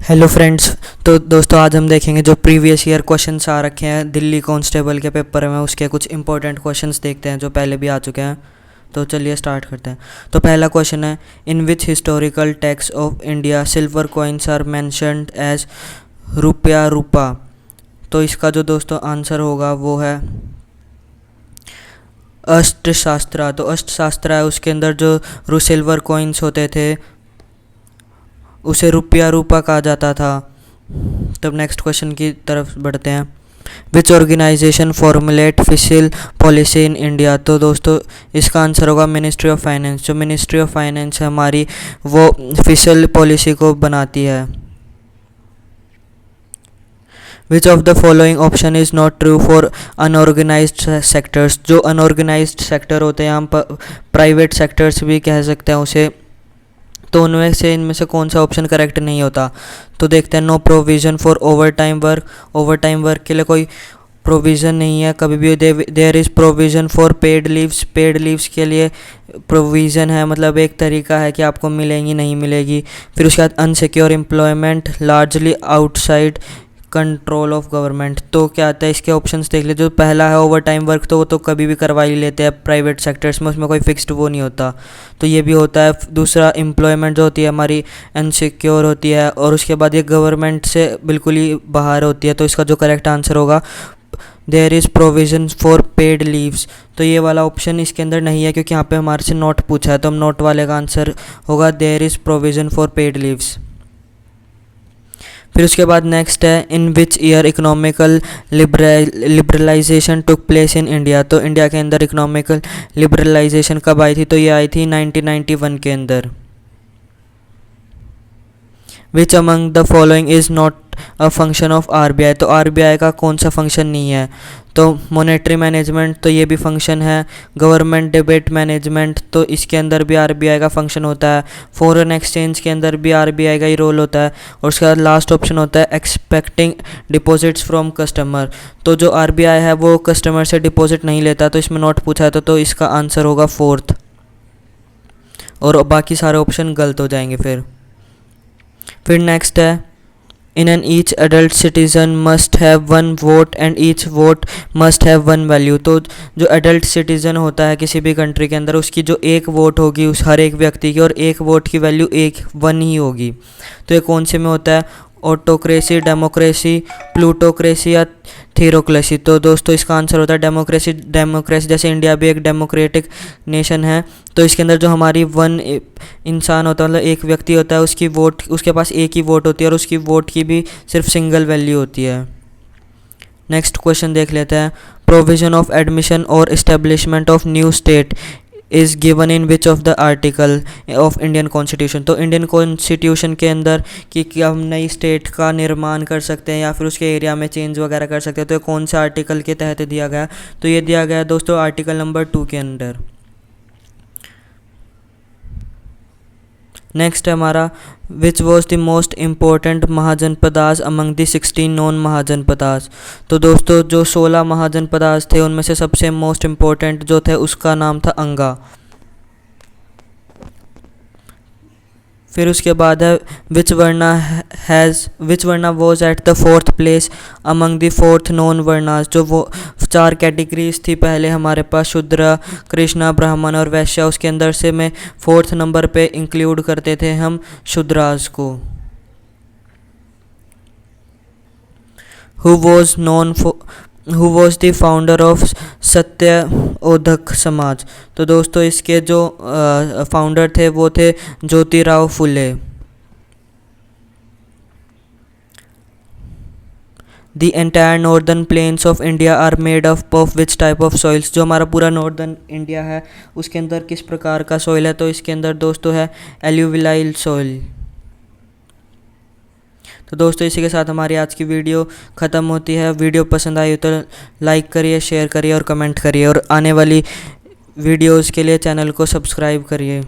Hello friends. तो दोस्तों आज हम देखेंगे जो प्रीवियस ईयर क्वेश्चंस आ रखे हैं दिल्ली कांस्टेबल के पेपर में, उसके कुछ इंपॉर्टेंट क्वेश्चंस देखते हैं जो पहले भी आ चुके हैं। तो चलिए स्टार्ट करते हैं। तो पहला क्वेश्चन है, in which historical text of India silver coins are mentioned as rupaya rupa. तो इसका जो दोस्तों आंसर होगा वो है अष्टशास्त्रा। तो अष्टशास्त्रा है, उसके अंदर जो सिल्वर कॉइन्स होते थे उसे रुपया रूपा कहा जाता था। तब नेक्स्ट क्वेश्चन की तरफ बढ़ते हैं। Which organisation formulate fiscal policy in India. तो दोस्तों इसका आंसर होगा मिनिस्ट्री ऑफ फाइनेंस। जो मिनिस्ट्री ऑफ फाइनेंस है हमारी, वो फिशल पॉलिसी को बनाती है। Which of the following option is not true for unorganised sectors. जो अनऑर्गेनाइज्ड सेक्टर होते हैं, हम प्राइवेट सेक्टर्स भी कह सकते हैं उसे, तो उनमें से इनमें से कौन सा ऑप्शन करेक्ट नहीं होता। तो देखते हैं, no provision for overtime work. Overtime work के लिए कोई प्रोविज़न नहीं है कभी भी। There is provision for paid leaves. Paid leaves के लिए प्रोविज़न है, मतलब एक तरीका है कि आपको मिलेंगी नहीं मिलेगी। फिर उसके बाद unsecure employment largely outside control of government. तो क्या आता है, इसके ऑप्शंस देख लीजिए। जो पहला है ओवर टाइम वर्क, तो वो तो कभी भी करवा ही लेते हैं प्राइवेट सेक्टर्स में, उसमें कोई फिक्स्ड वो नहीं होता, तो ये भी होता है। दूसरा एम्प्लॉयमेंट जो होती है हमारी अनसिक्योर होती है, और उसके बाद ये गवर्नमेंट से बिल्कुल ही बाहर होती है। तो इसका जो करेक्ट आंसर होगा, there is provision for paid leaves. तो ये वाला ऑप्शन इसके अंदर नहीं है क्योंकि यहाँ पे हमारे से नोट पूछा है, तो हम नोट वाले का आंसर होगा there is provision for paid leaves. फिर उसके बाद नेक्स्ट है, in which year economical liberalisation took place in India. तो इंडिया के अंदर इकोनॉमिकल लिबरलाइजेशन कब आई थी, तो ये आई थी 1991 के अंदर। Which among the following is not a function of RBI. तो आरबीआई का कौन सा फंक्शन नहीं है, तो मॉनेटरी मैनेजमेंट, तो ये भी फंक्शन है। गवर्नमेंट डिबेट मैनेजमेंट, तो इसके अंदर भी आरबीआई का फंक्शन होता है। फॉरेन एक्सचेंज के अंदर भी आरबीआई का ही रोल होता है। और उसके बाद लास्ट ऑप्शन होता है एक्सपेक्टिंग डिपॉजिट्स फ्रॉम कस्टमर। तो जो आरबीआई है वो कस्टमर से डिपॉजिट नहीं लेता, तो इसमें नोट पूछा है तो इसका आंसर होगा फोर्थ, और बाकी सारे ऑप्शन गलत हो जाएंगे। फिर नेक्स्ट है, in an each adult citizen must have one vote and each vote must have one value. तो जो एडल्ट सिटीज़न होता है किसी भी कंट्री के अंदर, उसकी जो एक वोट होगी उस हर एक व्यक्ति की, और एक वोट की वैल्यू वन ही होगी। तो ये कौन से में होता है, ऑटोक्रेसी, डेमोक्रेसी, प्लूटोक्रेसी या थीरोक्रेसी। तो दोस्तों इसका आंसर होता है डेमोक्रेसी। डेमोक्रेसी जैसे इंडिया भी एक डेमोक्रेटिक नेशन है, तो इसके अंदर जो हमारी वन इंसान होता है, मतलब एक व्यक्ति होता है, उसकी वोट, उसके पास एक ही वोट होती है, और उसकी वोट की भी सिर्फ सिंगल वैल्यू होती है। नेक्स्ट क्वेश्चन देख लेते हैं, प्रोविजन ऑफ एडमिशन और establishment of new state is given in which of the article of Indian constitution. तो इंडियन कॉन्स्टिट्यूशन के अंदर कि हम नई स्टेट का निर्माण कर सकते हैं या फिर उसके एरिया में चेंज वगैरह कर सकते हैं, तो ये कौन से आर्टिकल के तहत दिया गया, तो ये दिया गया है दोस्तों आर्टिकल नंबर 2 के अंदर। नेक्स्ट है हमारा, which was the most important mahajanapadas among the 16 non mahajanapadas. तो दोस्तों जो 16 महाजनपदास थे उनमें से सबसे मोस्ट इम्पोर्टेंट जो थे उसका नाम था अंगा। फिर उसके बाद है, which varna was at the fourth place among the fourth non varnas. जो वो 4 कैटेगरीज थी पहले हमारे पास, शूद्र, कृष्णा, ब्राह्मण और वैश्य, उसके अंदर से में 4th नंबर पे इंक्लूड करते थे हम शूद्रास को। Who was the founder of Satyashodhak Samaj. तो दोस्तों इसके जो फाउंडर थे वो थे Jyotirao Phule. The entire northern plains of India are made up of which type of soils. जो हमारा पूरा नॉर्दर्न इंडिया है उसके अंदर किस प्रकार का सॉइल है, तो इसके अंदर दोस्तों है एल्यूविलाइल सॉइल। तो दोस्तों इसी के साथ हमारी आज की वीडियो ख़त्म होती है। वीडियो पसंद आई तो लाइक करिए, शेयर करिए और कमेंट करिए, और आने वाली वीडियोज़ के लिए चैनल को सब्सक्राइब करिए।